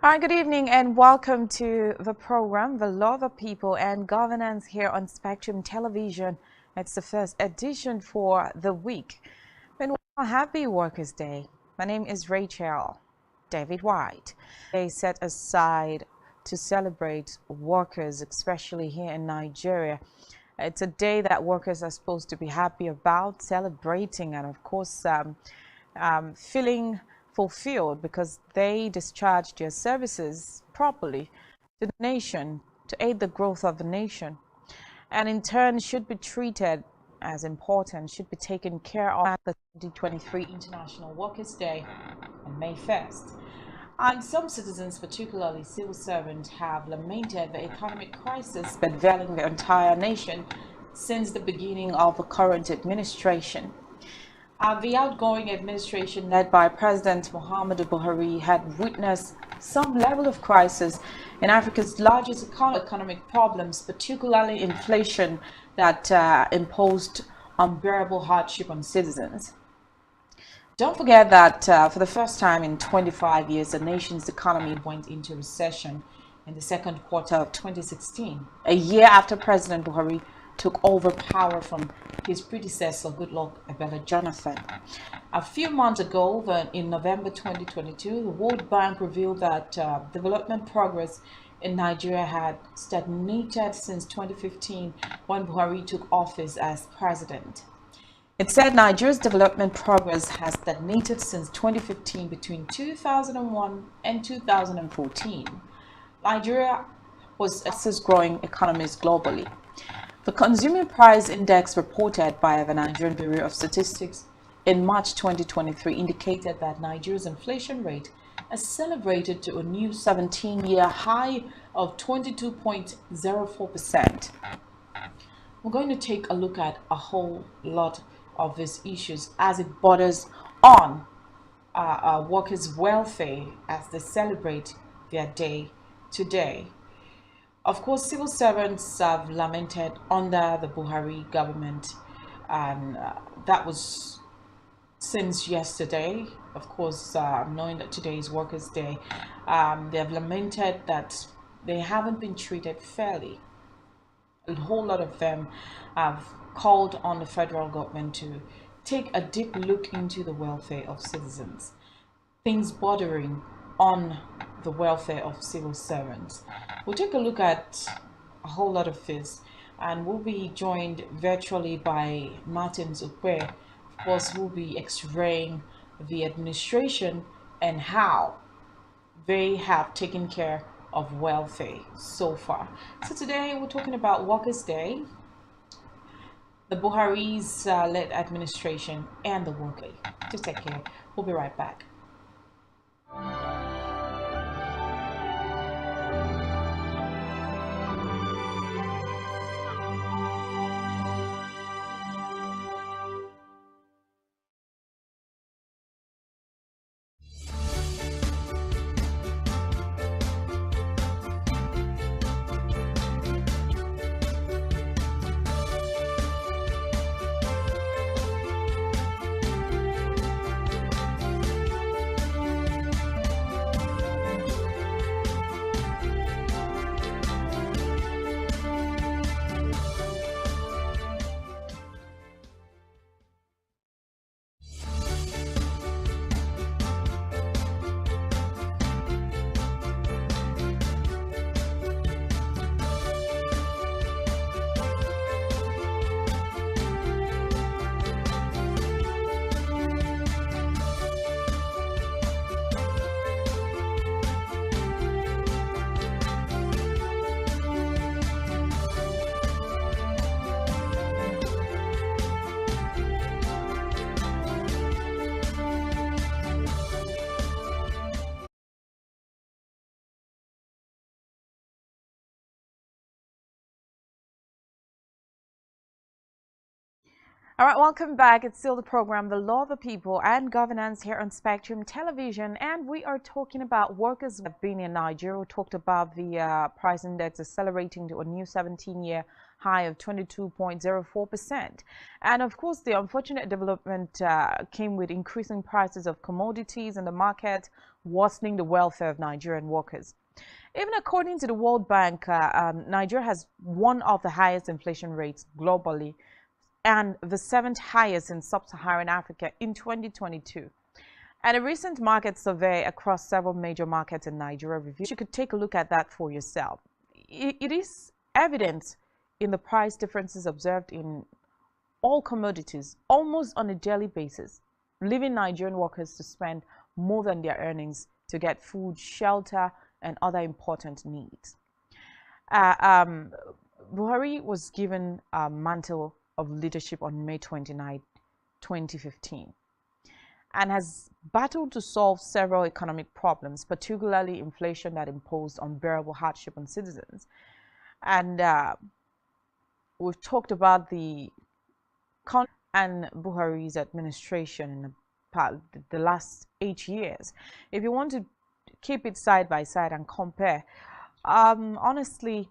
Hi, good evening and welcome to the program, The Law of the People and Governance here on Spectrum Television. It's the first edition for the week. And happy Workers' Day. My name is Rachel David White. They set aside to celebrate workers, especially here in Nigeria. It's a day that workers are supposed to be happy about, celebrating, and of course, feeling fulfilled because they discharged their services properly to the nation to aid the growth of the nation, and in turn should be treated as important, should be taken care of at the 2023 International Workers' Day on May 1st. And some citizens, particularly civil servants, have lamented the economic crisis bedeviling the entire nation since the beginning of the current administration. The outgoing administration led by President Muhammadu Buhari had witnessed some level of crisis in Africa's largest economic problems, particularly inflation that imposed unbearable hardship on citizens. Don't forget that for the first time in 25 years, the nation's economy went into recession in the second quarter of 2016, a year after President Buhari took over power from his predecessor, Goodluck Ebele Jonathan. A few months ago, in November 2022, the World Bank revealed that development progress in Nigeria had stagnated since 2015 when Buhari took office as president. It said Nigeria's development progress has stagnated since 2015 between 2001 and 2014. Nigeria was the fastest growing economies globally. The Consumer Price Index reported by the Nigerian Bureau of Statistics in March 2023 indicated that Nigeria's inflation rate accelerated to a new 17-year high of 22.04%. We're going to take a look at a whole lot of these issues as it borders on workers' welfare as they celebrate their day today. Of course, civil servants have lamented under the Buhari government, and that was since yesterday. Of course, knowing that today is Workers' Day, they have lamented that they haven't been treated fairly. A whole lot of them have called on the federal government to take a deep look into the welfare of citizens, things bordering on the welfare of civil servants. We'll take a look at a whole lot of this, and we'll be joined virtually by Martin Ukwe. Of course, we'll be x-raying the administration and how they have taken care of welfare so far. So today we're talking about Workers' Day, the Buhari's led administration, and the work day. Just take care. We'll be right back. All right, welcome back. It's still the program, The Law of the People and Governance here on Spectrum Television. And we are talking about workers have been in Nigeria. We talked about the price index accelerating to a new 17-year high of 22.04%. And of course, the unfortunate development came with increasing prices of commodities in the market, worsening the welfare of Nigerian workers. Even according to the World Bank, Nigeria has one of the highest inflation rates globally and the seventh highest in sub-Saharan Africa in 2022. And a recent market survey across several major markets in Nigeria revealed, you could take a look at that for yourself. It is evident in the price differences observed in all commodities almost on a daily basis, leaving Nigerian workers to spend more than their earnings to get food, shelter, and other important needs. Buhari was given a mantle of leadership on May 29, 2015, and has battled to solve several economic problems, particularly inflation that imposed unbearable hardship on citizens. And we've talked about the and Buhari's administration in the last 8 years. If you want to keep it side by side and compare, honestly,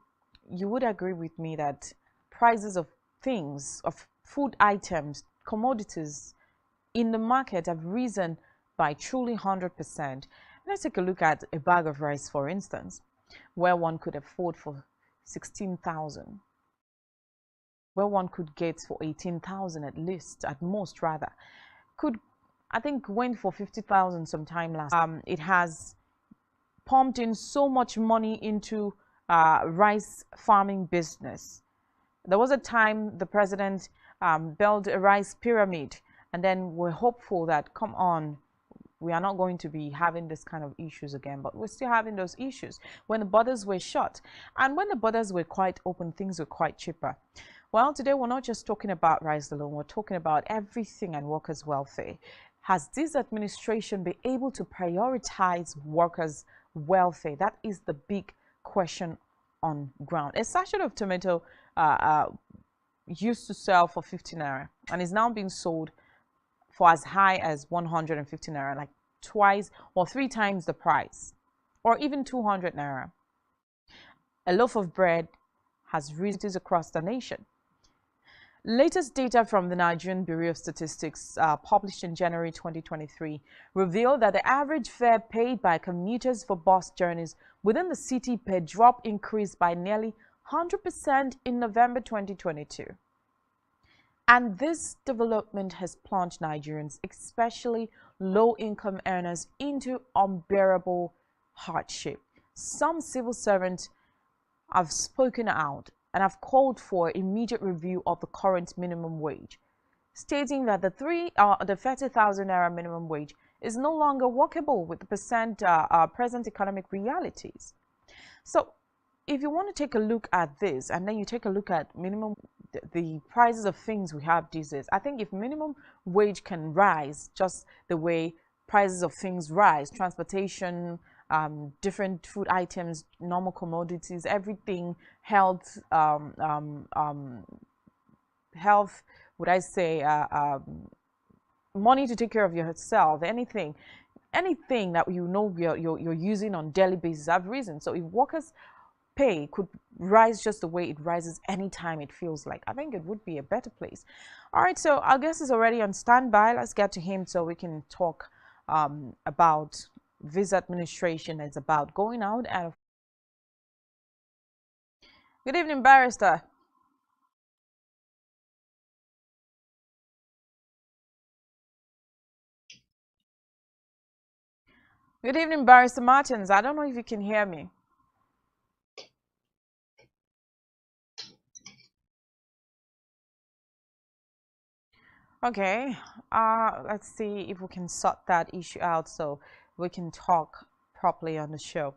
you would agree with me that prices of things, of food items, commodities in the market have risen by truly 100%. Let's take a look at a bag of rice, for instance, where one could afford for 16,000, where one could get for 18,000 at least, at most rather, could, I think, went for 50,000 sometime last. It has pumped in so much money into rice farming business. There was a time the president built a rice pyramid, and then we're hopeful that, come on, we are not going to be having this kind of issues again, but we're still having those issues when the borders were shut. And when the borders were quite open, things were quite cheaper. Well, today we're not just talking about rice alone, we're talking about everything and workers' welfare. Has this administration been able to prioritize workers' welfare? That is the big question on ground. A sachet of tomato used to sell for 50 naira and is now being sold for as high as 150 naira, like twice or three times the price, or even 200 naira. A loaf of bread has risen across the nation. Latest data from the Nigerian Bureau of Statistics, published in January 2023, revealed that the average fare paid by commuters for bus journeys within the city per drop increased by nearly 100% in November 2022. And this development has plunged Nigerians, especially low-income earners, into unbearable hardship. Some civil servants have spoken out and have called for immediate review of the current minimum wage, stating that the 30,000 naira minimum wage is no longer workable with the present economic realities. So, if you want to take a look at this, and then you take a look at the prices of things we have these days, I think if minimum wage can rise just the way prices of things rise, transportation, different food items, normal commodities, everything, health, health, would I say, money to take care of yourself, anything that you know you're using on daily basis have risen. So if workers' pay could rise just the way it rises anytime it feels like, I think it would be a better place. All right, so our guest is already on standby. Let's get to him so we can talk about this administration. It's about going out and good evening, barrister. Good evening, Barrister Martins. I don't know if you can hear me. Okay, let's see if we can sort that issue out so we can talk properly on the show.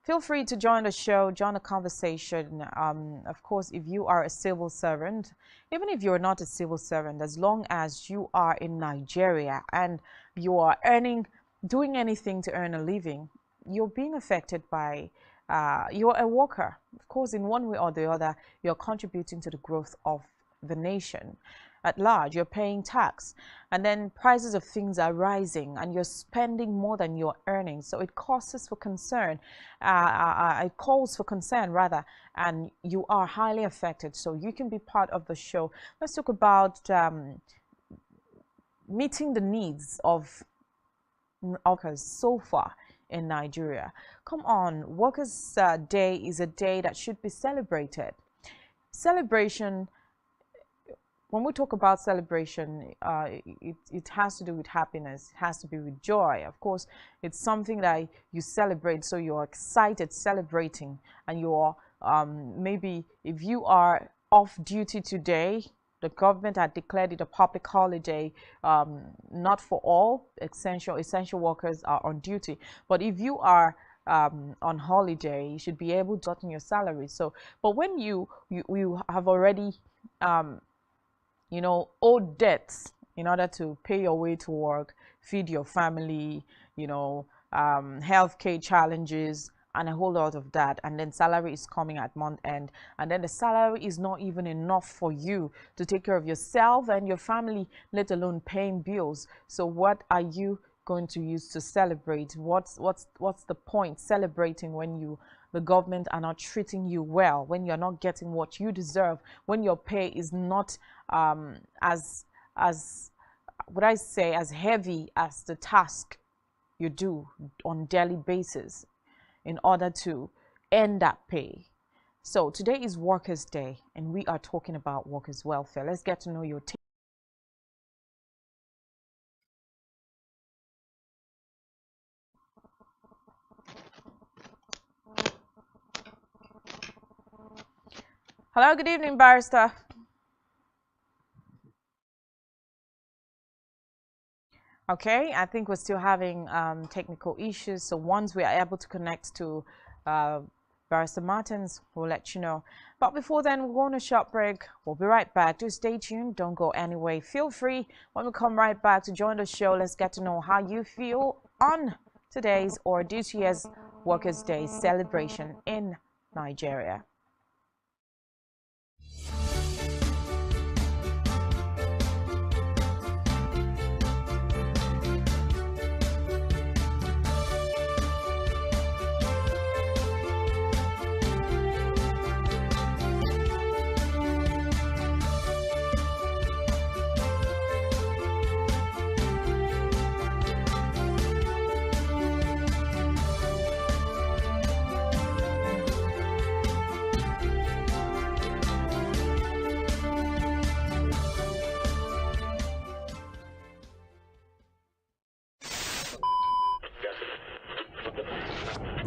Feel free to join the show, join the conversation. Of course, if you are a civil servant, even if you're not a civil servant, as long as you are in Nigeria and you are doing anything to earn a living, you're being affected by, you're a worker. Of course, in one way or the other, you're contributing to the growth of the nation. at large. You're paying tax, and then prices of things are rising, and you're spending more than you're earning. So it causes for concern. It calls for concern rather, and you are highly affected. So you can be part of the show. Let's talk about meeting the needs of workers so far in Nigeria. Come on, Workers' Day is a day that should be celebrated. Celebration, when we talk about celebration, it has to do with happiness. It has to be with joy. Of course, it's something that you celebrate, so you're excited celebrating, and you're maybe if you are off duty today, the government had declared it a public holiday, not for all. Essential workers are on duty. But if you are on holiday, you should be able to get your salary. So, but when you have already, owed debts in order to pay your way to work, feed your family, healthcare challenges, and a whole lot of that, and then salary is coming at month end, and then the salary is not even enough for you to take care of yourself and your family, let alone paying bills. So what are you going to use to celebrate? What's the point celebrating when the government are not treating you well, when you're not getting what you deserve, when your pay is not as heavy as the task you do on daily basis in order to earn that pay? So today is Workers' Day, and we are talking about workers' welfare. Let's get to know your take. Hello, good evening, Barrister. Okay, I think we're still having technical issues. So once we are able to connect to Barrister Martins, we'll let you know. But before then, we'll go on a short break. We'll be right back. Do stay tuned. Don't go anywhere. Feel free when we come right back to join the show. Let's get to know how you feel on today's or this year's Workers' Day celebration in Nigeria.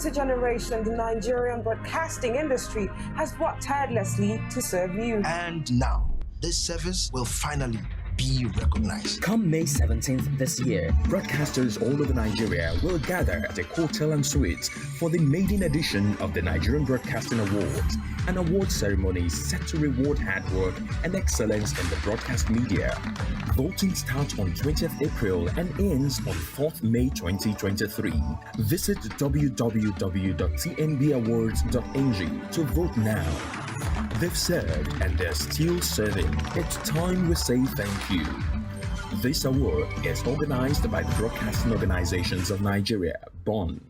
A generation, the Nigerian broadcasting industry has worked tirelessly to serve you. And now, this service will finally be recognized. Come May 17th this year, broadcasters all over Nigeria will gather at a hotel and suites for the maiden edition of the Nigerian Broadcasting Awards, an award ceremony set to reward hard work and excellence in the broadcast media. Voting starts on 20th April and ends on 4th May 2023. Visit www.tnbawards.ng to vote now. They've served and they're still serving. It's time we say thank you. This award is organized by the Broadcasting Organizations of Nigeria, Bonn.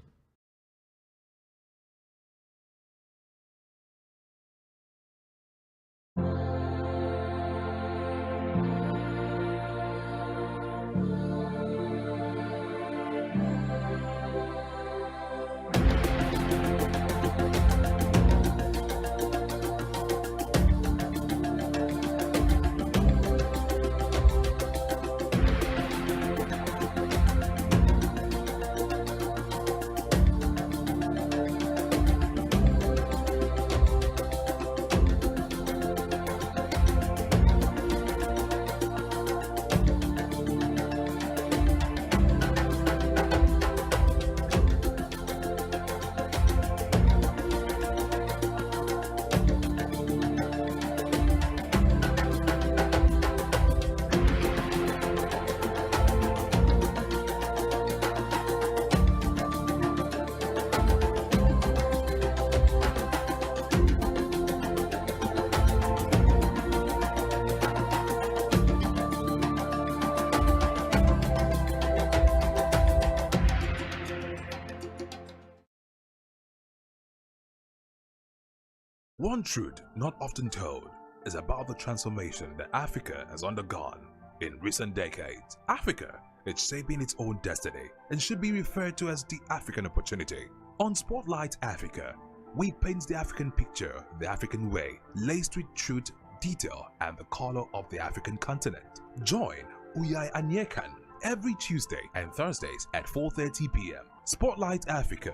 One truth not often told is about the transformation that Africa has undergone in recent decades. Africa is shaping its own destiny and should be referred to as the African opportunity. On Spotlight Africa, we paint the African picture the African way, laced with truth, detail, and the color of the African continent. Join Uyai Anyekan every Tuesday and Thursdays at 4:30 p.m. Spotlight Africa,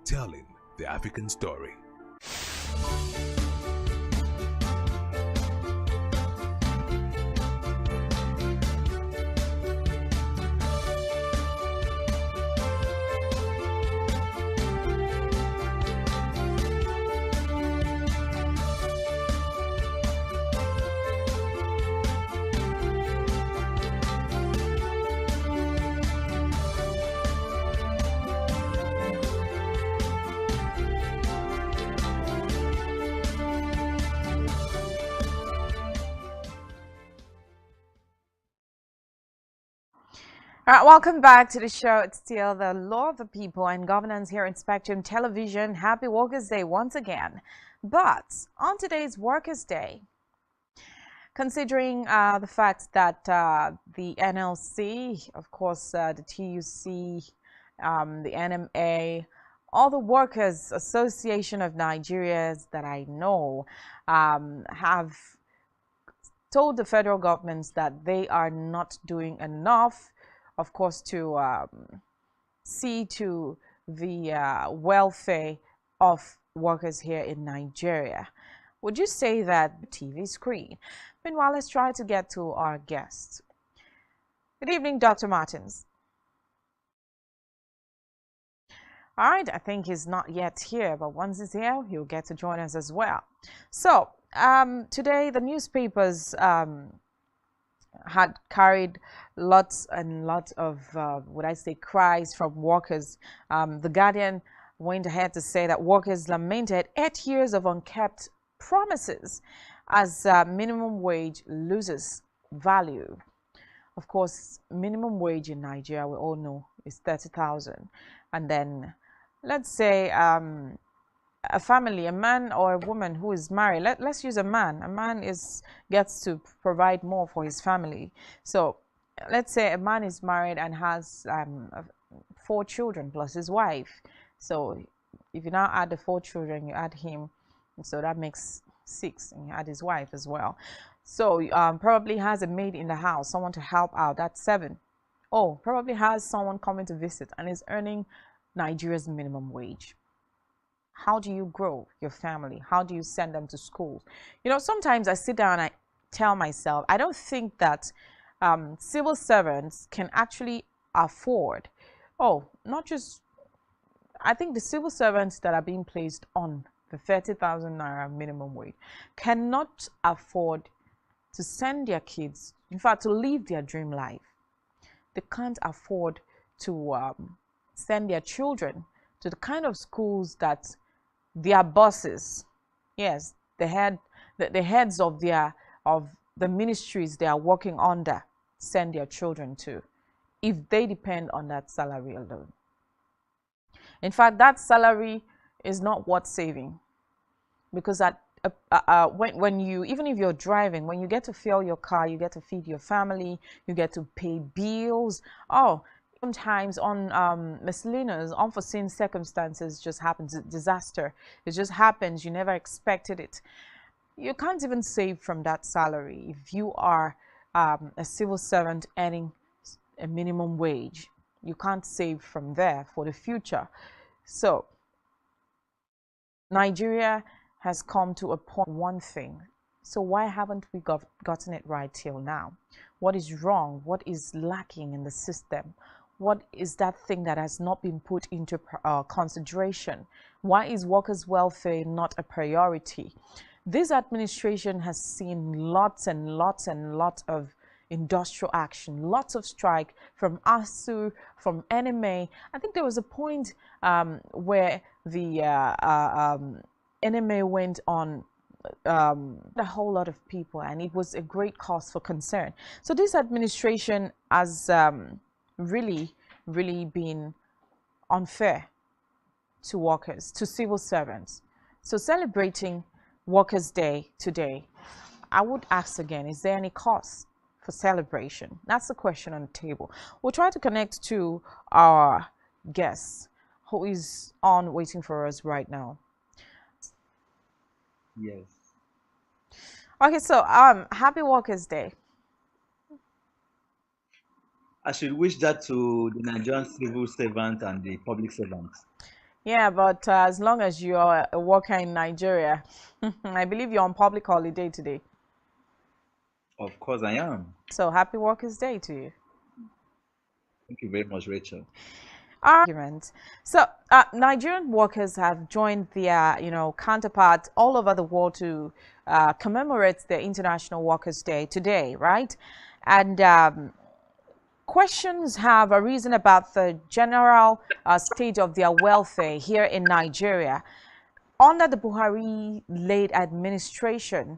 telling the African story. All right, welcome back to the show. It's still the law of the people and governance here in Spectrum Television. Happy Workers' Day once again. But on today's Workers' Day, considering the fact that the NLC, of course, the TUC, the NMA, all the Workers Association of Nigeria that I know have told the federal government that they are not doing enough, of course, to see to the welfare of workers here in Nigeria. Would you say that TV screen? Meanwhile, let's try to get to our guest. Good evening, Dr. Martins. All right, I think he's not yet here, but once he's here, he'll get to join us as well. So, today the newspapers had carried lots and lots of, would I say, cries from workers. The Guardian went ahead to say that workers lamented 8 years of unkept promises as minimum wage loses value. Of course, minimum wage in Nigeria, we all know, is 30,000. And then, let's say, a family, a man or a woman who is married, let's use a man. A man gets to provide more for his family. So let's say a man is married and has 4 children plus his wife. So if you now add the 4 children, you add him, so that makes 6, and you add his wife as well. So probably has a maid in the house, someone to help out, that's 7. Oh, probably has someone coming to visit and is earning Nigeria's minimum wage. How do you grow your family? How do you send them to school? You know, sometimes I sit down and I tell myself, I don't think that civil servants can actually afford, not just, I think the civil servants that are being placed on the 30,000 naira minimum wage cannot afford to send their kids, in fact, to live their dream life. They can't afford to send their children to the kind of schools that their bosses, yes, the heads of the ministries they are working under, send their children to, if they depend on that salary alone. In fact, that salary is not worth saving, because when you, even if you're driving, when you get to fuel your car, you get to feed your family, you get to pay bills. Sometimes on miscellaneous, unforeseen circumstances just happens, disaster. It just happens, you never expected it. You can't even save from that salary if you are a civil servant earning a minimum wage. You can't save from there for the future. So Nigeria has come to a point, one thing. So why haven't we gotten it right till now? What is wrong? What is lacking in the system? What is that thing that has not been put into consideration? Why is workers' welfare not a priority? This administration has seen lots and lots and lots of industrial action, lots of strike from ASU, from NMA. I think there was a point where the NMA went on a whole lot of people, and it was a great cause for concern. So this administration has really been unfair to workers, to civil servants. So celebrating Workers' Day today, I would ask again, is there any cause for celebration? That's the question on the table. We'll try to connect to our guest who is on waiting for us right now. Yes. Okay, so happy Workers' Day. I should wish that to the Nigerian civil servant and the public servants. Yeah, but as long as you are a worker in Nigeria, I believe you're on public holiday today. Of course, I am. So happy Workers' Day to you. Thank you very much, Rachel. Argument. So Nigerian workers have joined their, counterparts all over the world to commemorate the International Workers' Day today, right? And questions have arisen about the general state of their welfare here in Nigeria. Under the Buhari-led administration,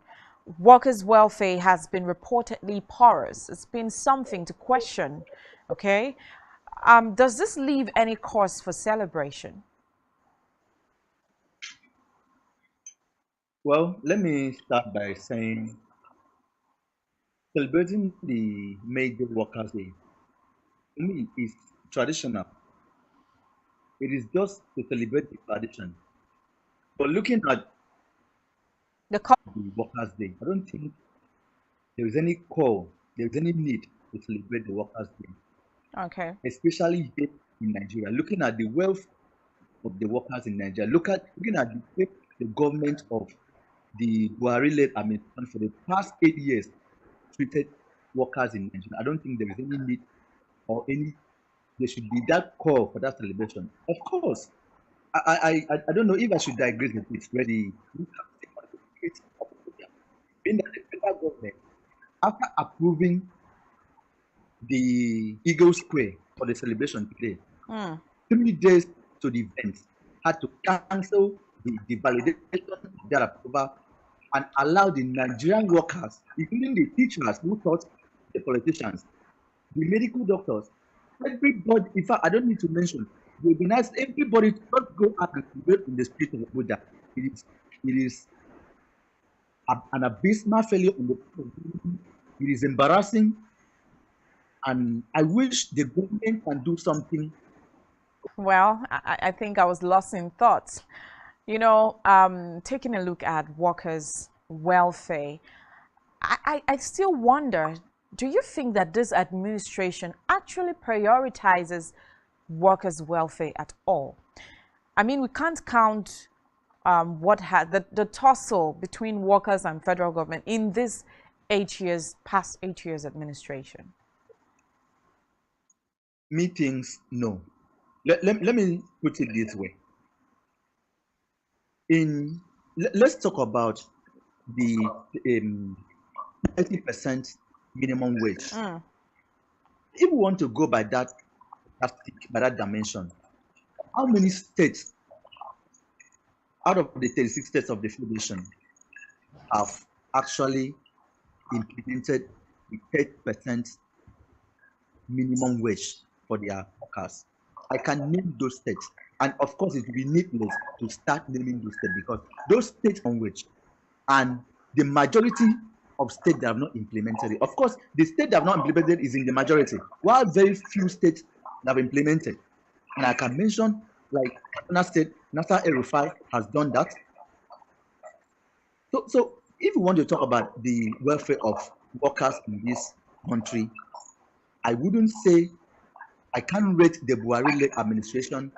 workers' welfare has been reportedly porous. It's been something to question, okay? Does this leave any cause for celebration? Well, let me start by saying celebrating the May Day Workers' Day, to me, is traditional. It is just to celebrate the tradition. But looking at The the Workers' Day, I don't think there is any call, there is any need to celebrate the Workers' Day, Okay. especially here in Nigeria. Looking at the wealth of the workers in Nigeria, looking at the way the government of the Buhari-led administration for the past 8 years treated workers in Nigeria, I don't think there is any need or there should be that call for that celebration. Of course, I don't know if I should digress a bit where being that the federal government, after approving the Eagle Square for the celebration today, 3 days to the event, had to cancel the validation of that approval and allow the Nigerian workers, including the teachers who taught the politicians, the medical doctors, everybody. In fact, I don't need to mention. It would be nice everybody to not go out and celebrate in the street of Abuja. It is an abysmal failure on the part of the government. It is embarrassing, and I wish the government can do something. Well, I think I was lost in thoughts. Taking a look at workers' welfare, I still wonder, do you think that this administration actually prioritizes workers' welfare at all? I mean, we can't count the tussle between workers and federal government in this past 8 years administration. Meetings, no. Let me put it this way. Let's talk about the 30% minimum wage. If we want to go by that dimension, how many states out of the 36 states of the federation have actually implemented the 30% minimum wage for their workers? I can name those states, and of course it will be needless to start naming those states because those states on which, and the majority of states that have not implemented it. Of course, the state that have not implemented is in the majority, while very few states have implemented. And I can mention like State, Nasser El-Rufai has done that. So if we want to talk about the welfare of workers in this country, I wouldn't say I can't rate the Buhari-led administration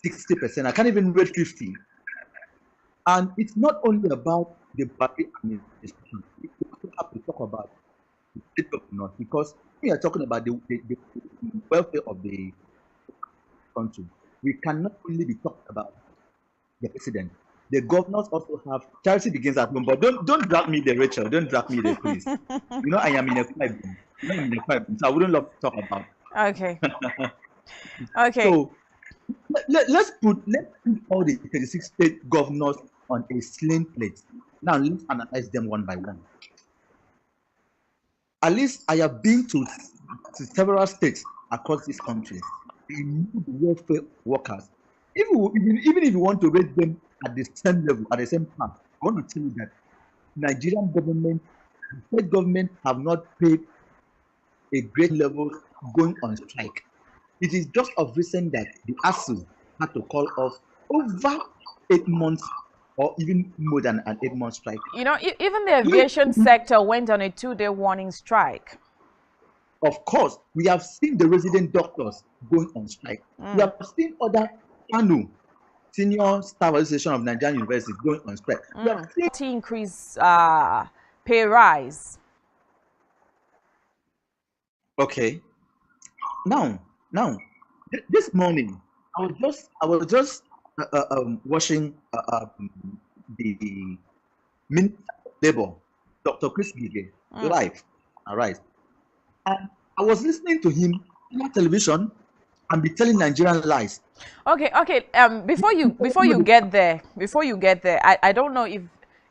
60%. I can't even rate 50. And it's not only about the Buhari administration. We also have to talk about the state governors because we are talking about the welfare of the country. We cannot only be talking about the president. The governors also have charity begins at home. But don't drag me there, Rachel. Don't drag me there, please. I am in a tribe. So I wouldn't love to talk about. Okay. Okay. So let's put all the 36 state governors on a slim plate. Now let's analyze them one by one. At least I have been to several states across this country. They know the welfare workers. Even if you want to rate them at the same level, at the same path, I want to tell you that Nigerian government, state government have not paid a great level going on strike. It is just of recent that the ASU had to call off over 8 months or even more than an 8-month strike. You know, even the aviation sector went on a 2-day warning strike. Of course, we have seen the resident doctors going on strike. We have seen other ANU, Senior Staff Association of Nigerian Universities, going on strike. We have seen Increase pay rise. okay. Now, this morning, I was just watching the Minister of Labour, Dr. Chris Gige, live. All right, and I was listening to him on television and be telling Nigerian lies. Okay. Before you get there, I don't know if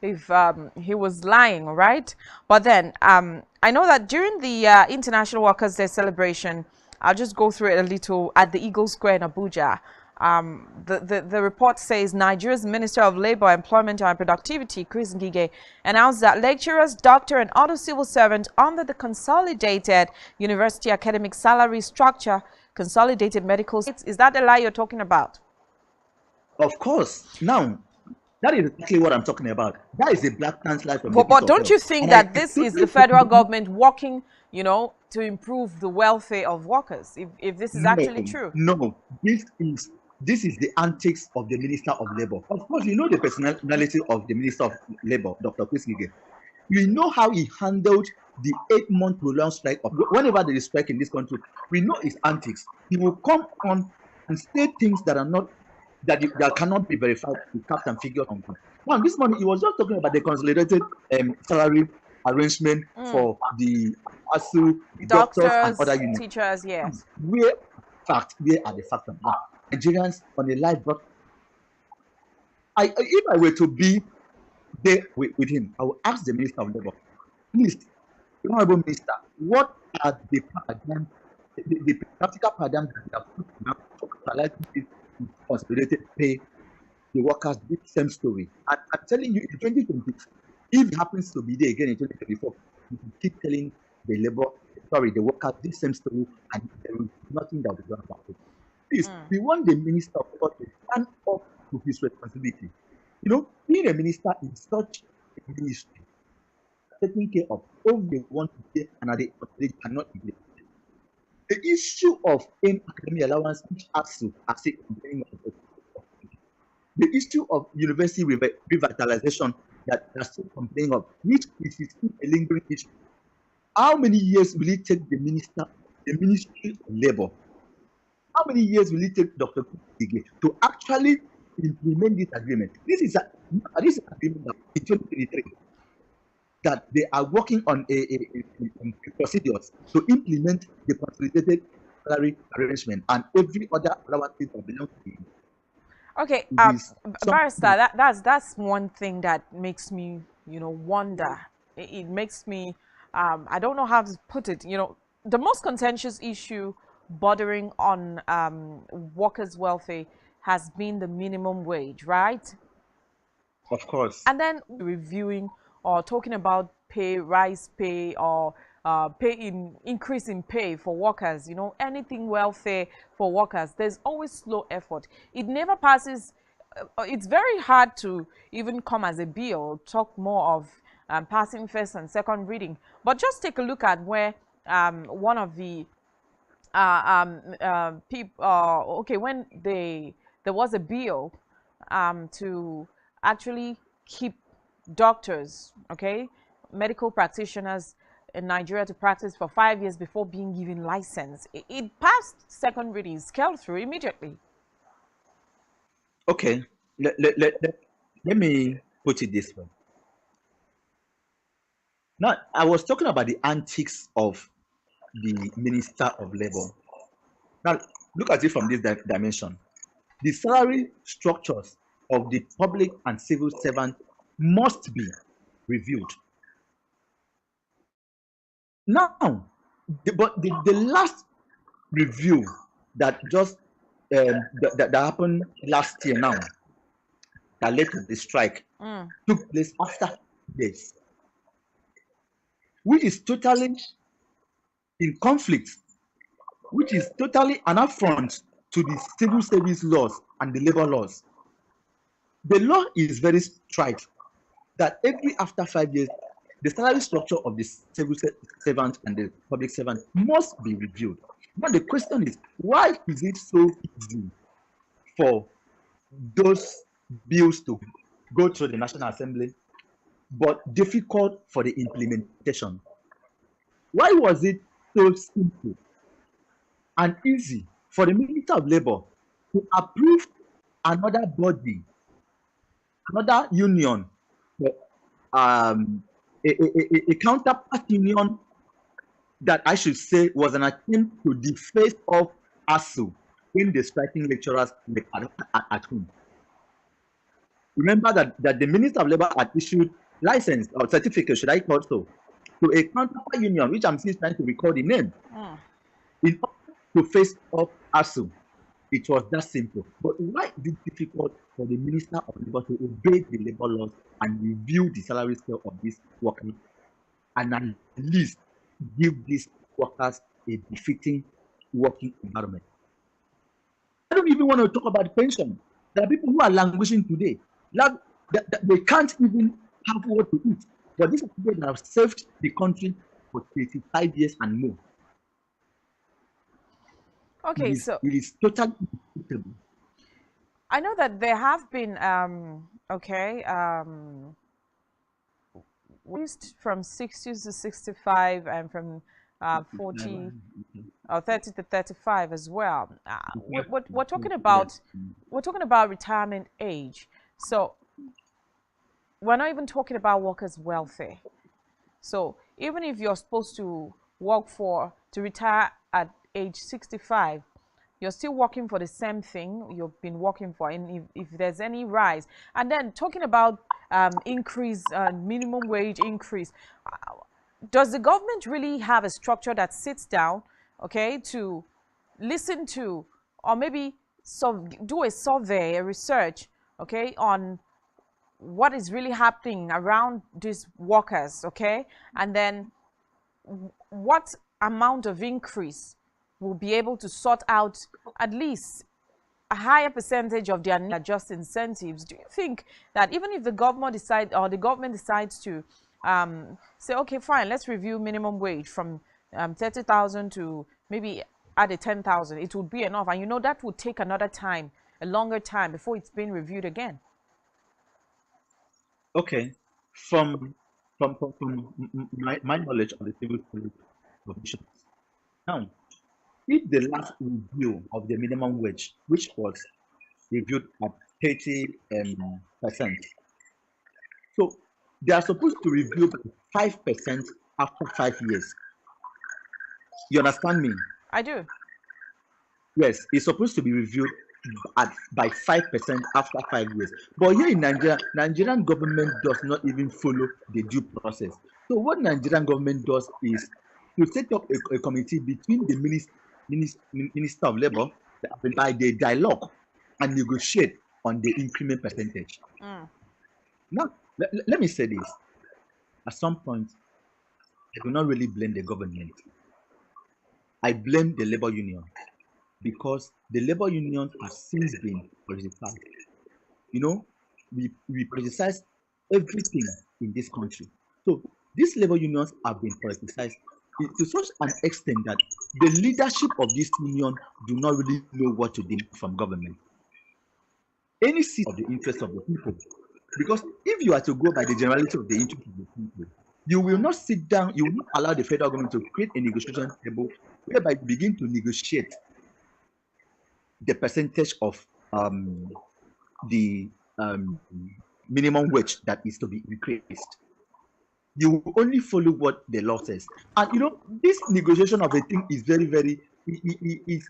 he was lying, right? But then I know that during the International Workers' Day celebration, I'll just go through it a little at the Eagle Square in Abuja. The report says Nigeria's Minister of Labour, Employment and Productivity, Chris Ngige, announced that lecturers, doctor and other civil servants under the consolidated university academic salary structure, consolidated medical... Is that the lie you're talking about? Of course. Now, that is exactly what I'm talking about. That is a blatant lie from But don't you think that this is the federal government working, you know, to improve the welfare of workers, if this is actually true? No, this is the antics of the Minister of Labour. Of course, you know the personality of the Minister of Labour, Dr. Chris Ngige. We know how he handled the 8-month prolonged strike. Whenever there is strike in this country, we know his antics. He will come on and say things that are not that cannot be verified with facts and figures on them. Now, this morning he was just talking about the consolidated salary arrangement for the ASU, doctors and other units. Teachers, yes. Where are the facts of that? Nigerians on a live broadcast. If I were to be there with him, I will ask the Minister of Labour, please, the Honorable Minister, what are the paradigms, the practical paradigms that you have put down for capitalizing consolidated pay the workers this same story? And I'm telling you, in 2026, if it happens to be there again in 2024, you can keep telling the workers this same story, and there is nothing that will be done about it. Please, we want the Minister of Labour to stand up to his responsibility. You know, being a minister in such a ministry, taking care of all they want to say and they cannot neglect. The issue of academic allowance, which ASU are still complaining of. The issue of university revitalization that they are still complaining of, which is still a lingering issue. How many years will it take the Ministry of Labour? How many years will it take Dr. Kige to actually implement this agreement? This is an agreement that in 2023 that they are working on a procedures to implement the consolidated salary arrangement and every other allowances that belong to him. Okay, Barrister, that's one thing that makes me, you know, wonder. It makes me, I don't know how to put it. You know, the most contentious issue bordering on workers' welfare has been the minimum wage, right? Of course. And then reviewing or talking about rise pay or increase in pay for workers, you know, anything welfare for workers, there's always slow effort. It never passes. It's very hard to even come as a bill, talk more of passing first and second reading. But just take a look at where one of the people, when there was a bill to actually keep doctors, medical practitioners in Nigeria to practice for 5 years before being given license. It passed second reading, scaled through immediately. Okay, let me put it this way. Now, I was talking about the antics of the Minister of Labour. Now, look at it from this dimension. The salary structures of the public and civil servants must be reviewed. Now, the last review that just that happened last year now, that led to the strike, took place after this, which is totally in conflict, which is totally an affront to the civil service laws and the labor laws. The law is very strict that every after 5 years, the salary structure of the civil servant and the public servant must be reviewed. Now the question is, why is it so easy for those bills to go through the National Assembly, but difficult for the implementation? Why was it so simple and easy for the Minister of Labor to approve another body, another union, a counterpart union that I should say was an attempt to deface of ASU when the striking lecturers were at home? Remember that the Minister of Labor had issued license or certificate, should I call so, to a counterpart union, which I'm still trying to recall the name, in order to face off ASU. It was that simple. But why is it difficult for the Minister of Labor to obey the labor laws and review the salary scale of these workers and at least give these workers a befitting working environment? I don't even want to talk about pension. There are people who are languishing today. They can't even have what to eat. But these are people that have served the country for 35 years and more. Okay, it is totally unacceptable. I know that there have been from 60 to 65 and from 40 or 30 to 35 as well. We're talking about retirement age. So we're not even talking about workers' welfare. So even if you're supposed to work to retire at age 65, you're still working for the same thing you've been working for, and if there's any rise. And then talking about increase, minimum wage increase, does the government really have a structure that sits down, okay, to listen to, or maybe do a survey, a research, okay, on what is really happening around these workers, okay, and then what amount of increase will be able to sort out at least a higher percentage of their just incentives? Do you think that even if the government decides to say, okay, fine, let's review minimum wage from 30,000 to maybe add a 10,000, it would be enough? And you know that would take another time, a longer time before it's been reviewed again. Okay, from my knowledge of the civil service provisions. Now, if the last review of the minimum wage, which was reviewed at 30%, so they are supposed to review by 5% after 5 years. You understand me? I do. Yes, it's supposed to be reviewed by 5% after 5 years. But here in Nigeria, Nigerian government does not even follow the due process. So what Nigerian government does is to set up a committee between the Minister of Labor by the dialogue and negotiate on the increment percentage. Now, let me say this. At some point, I do not really blame the government. I blame the labor union, because the labor unions have since been politicized. You know, we politicize everything in this country. So these labor unions have been politicized to such an extent that the leadership of this union do not really know what to do from government. Any seat of the interest of the people. Because if you are to go by the generality of the interest of the people, you will not sit down, you will not allow the federal government to create a negotiation table whereby you begin to negotiate the percentage of the minimum wage that is to be increased. You will only follow what the law says. And you know, this negotiation of a thing is very, very, it's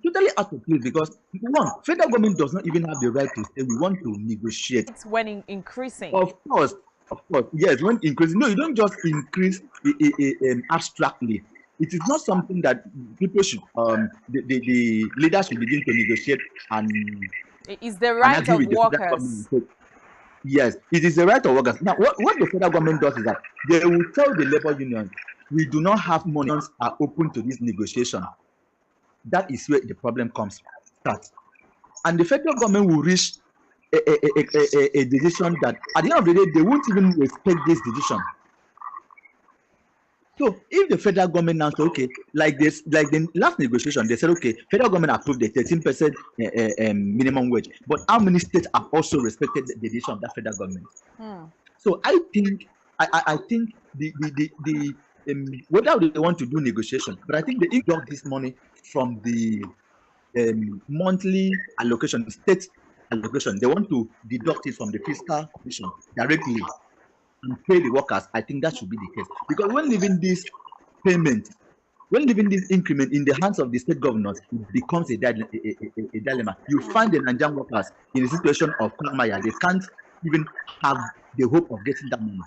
totally out of place, because one, federal government does not even have the right to say we want to negotiate. It's when increasing. Of course, yes, when increasing. No, you don't just increase abstractly. It is not something that people should, the leaders should begin to negotiate and is the right of workers. Yes, it is the right of workers. Now, what the federal government does is that they will tell the labor union, we do not have money, are open to this negotiation. That is where the problem starts. And the federal government will reach a decision that at the end of the day, they won't even respect this decision. So if the federal government now say, okay, like the last negotiation, they said, okay, federal government approved the 13% minimum wage, but how many states have also respected the decision of that federal government? So I think I think the whether they want to do negotiation, but I think they deduct this money from the monthly allocation, state allocation. They want to deduct it from the fiscal commission directly and pay the workers. I think that should be the case, because when leaving this payment, when leaving this increment in the hands of the state governors, it becomes a dilemma. You find the Nigerian workers in a situation of quagmire. They can't even have the hope of getting that money.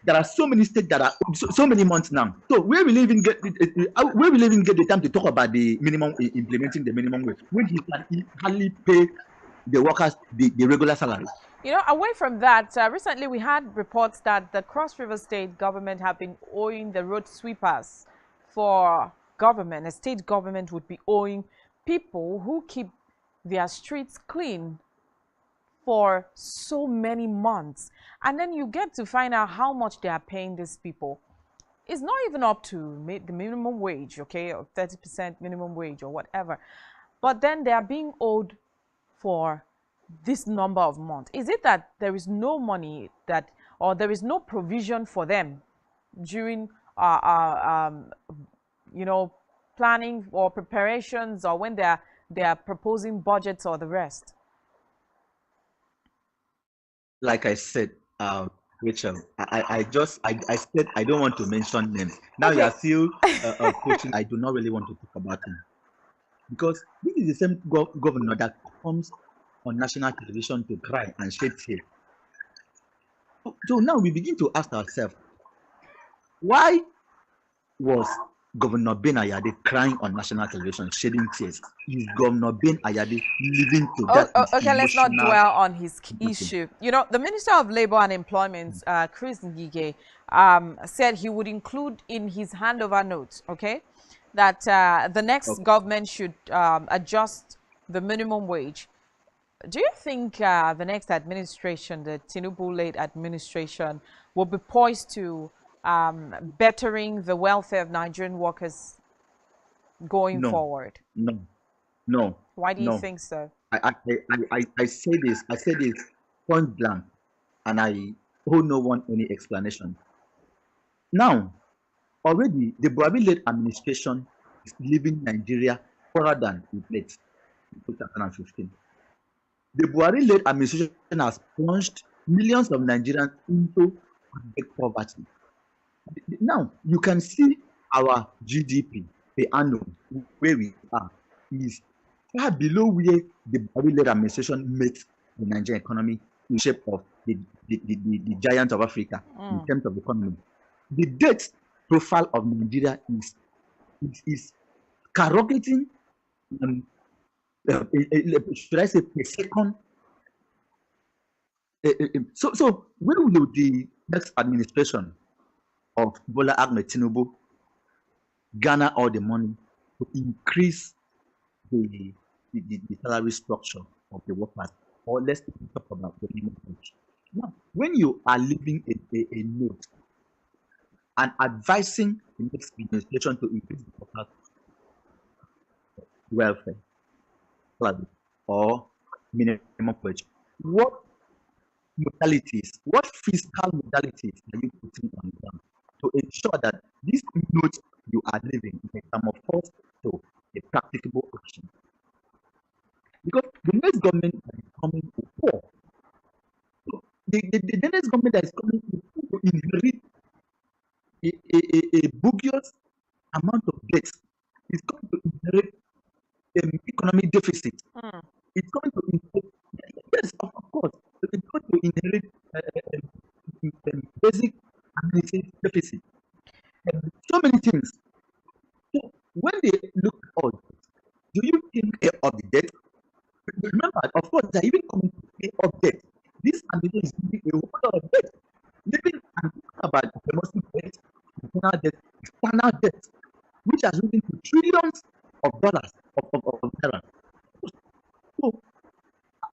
There are so many states that are so many months now. So where will even get the time to talk about the minimum, implementing the minimum wage, when he can hardly pay the workers the regular salary? You know, away from that, recently we had reports that the Cross River State government have been owing the road sweepers for government. A state government would be owing people who keep their streets clean for so many months. And then you get to find out how much they are paying these people. It's not even up to the minimum wage, okay, or 30% minimum wage or whatever. But then they are being owed for this number of months. Is it that there is no money or there is no provision for them during you know, planning or preparations, or when they are proposing budgets or the rest? Like I said, Rachel, I said I don't want to mention names. Now you are still coaching. I do not really want to talk about him, because this is the same governor that comes on national television to cry and shed tears. So now we begin to ask ourselves, why was Governor Ben Ayade crying on national television, shedding tears? Is Governor Ben Ayade living to that? Okay, let's not dwell on his issue. You know, the Minister of Labor and Employment, Chris Ngige, said he would include in his handover notes, okay, that the next government should adjust the minimum wage. Do you think the next administration, the Tinubu-led administration, will be poised to bettering the welfare of Nigerian workers going forward? No. Why do you think so? I say this point blank, and I owe no one any explanation. Now, already the Buhari-led administration is leaving Nigeria poorer than it left in 2015. The Buhari-led administration has plunged millions of Nigerians into poverty. Now, you can see our GDP per annum, where we are, is far below where the Buhari-led administration met the Nigerian economy in shape of the giant of Africa in terms of the economy. The debt profile of Nigeria is skyrocketing. Should I say per second? So when will the next administration of Bola Ahmed Tinubu garner all the money to increase the salary structure of the workers? Or let's talk about the minimum wage. Now, when you are leaving a note and advising the next administration to increase the workers' welfare or minimum wage, what modalities, what fiscal modalities are you putting on them to ensure that this note you are living is metamorphosed to a practicable action? Because the next government that is coming to poor, the next government that is coming to inherit a bogus amount of debt is going to inherit economic deficit. It's going to inherit, yes, of course, it's going to inherit basic administrative deficit. So many things. So when they look at all, do you think of the debt? Remember, of course, they're even coming to pay off debt. this administration is living a whole lot of debt. Living and talking about domestic debt, external debt, which has risen to trillions of dollars of naira. So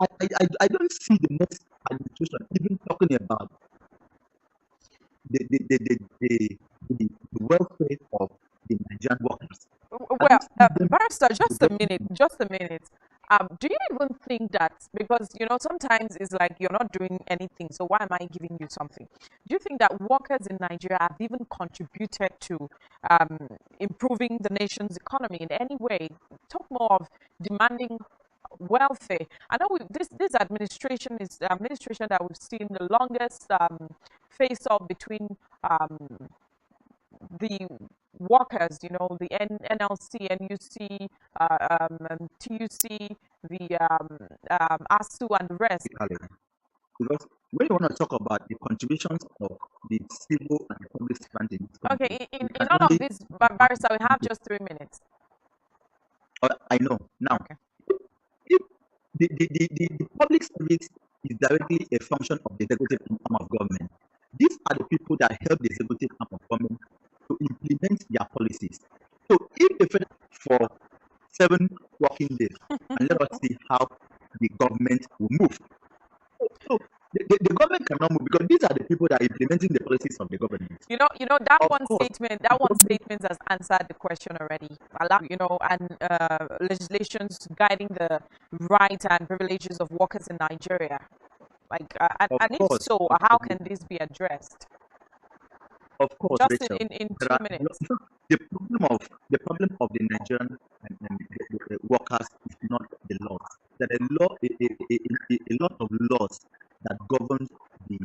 I don't see the next administration even talking about the welfare of the Nigerian workers. Well, Barrister, just a minute, just a minute. Do you even think that, because, you know, sometimes it's like you're not doing anything, so why am I giving you something? Do you think that workers in Nigeria have even contributed to improving the nation's economy in any way? Talk more of demanding welfare. I know this administration is the administration that we've seen the longest face off between the workers, you know, the NLC, NUC, TUC, the ASU, and the rest. Because when you want to talk about the contributions of the civil and the public servant in this country, okay, in all of this, Barrister, we have just 3 minutes. I know. Now, okay. If the public service is directly a function of the executive arm of government, these are the people that help the executive arm of government to implement their policies. So if they finish for 7 working days, and let us see how the government will move. So the government cannot move because these are the people that are implementing the policies of the government. You know that of one course, statement has answered the question already. You know, and legislations guiding the rights and privileges of workers in Nigeria. Like, and if so, how can this be addressed? Of course, just Rachel, in 2 minutes. The problem of the Nigerian workers is not the laws. There are a lot of laws that govern the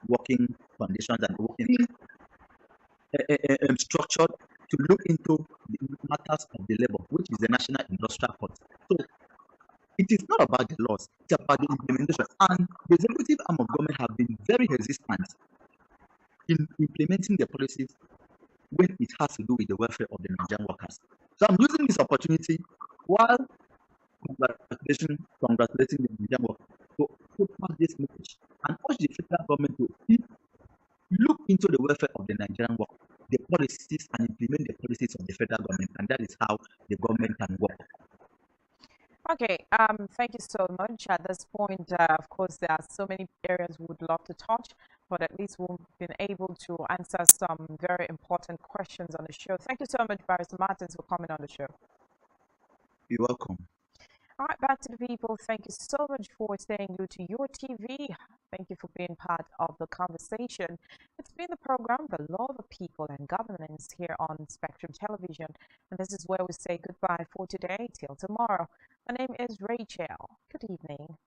working conditions and working structured to look into the matters of the labor, which is the National Industrial Court. So it is not about the laws; it's about the implementation. And the executive arm of government have been very resistant in implementing the policies when it has to do with the welfare of the Nigerian workers. So I'm using this opportunity while congratulating the Nigerian workers to put out this message and urge the federal government to look into the welfare of the Nigerian workers, the policies, and implement the policies of the federal government, and that is how the government can work. Okay, thank you so much. At this point, of course, there are so many areas we would love to touch, but at least we've been able to answer some very important questions on the show. Thank you so much, Barrister Martins, for coming on the show. You're welcome. All right, back to the people. Thank you so much for staying glued to your TV. Thank you for being part of the conversation. It's been the program, The Law of the People and Governance, here on Spectrum Television. And this is where we say goodbye for today till tomorrow. My name is Rachel. Good evening.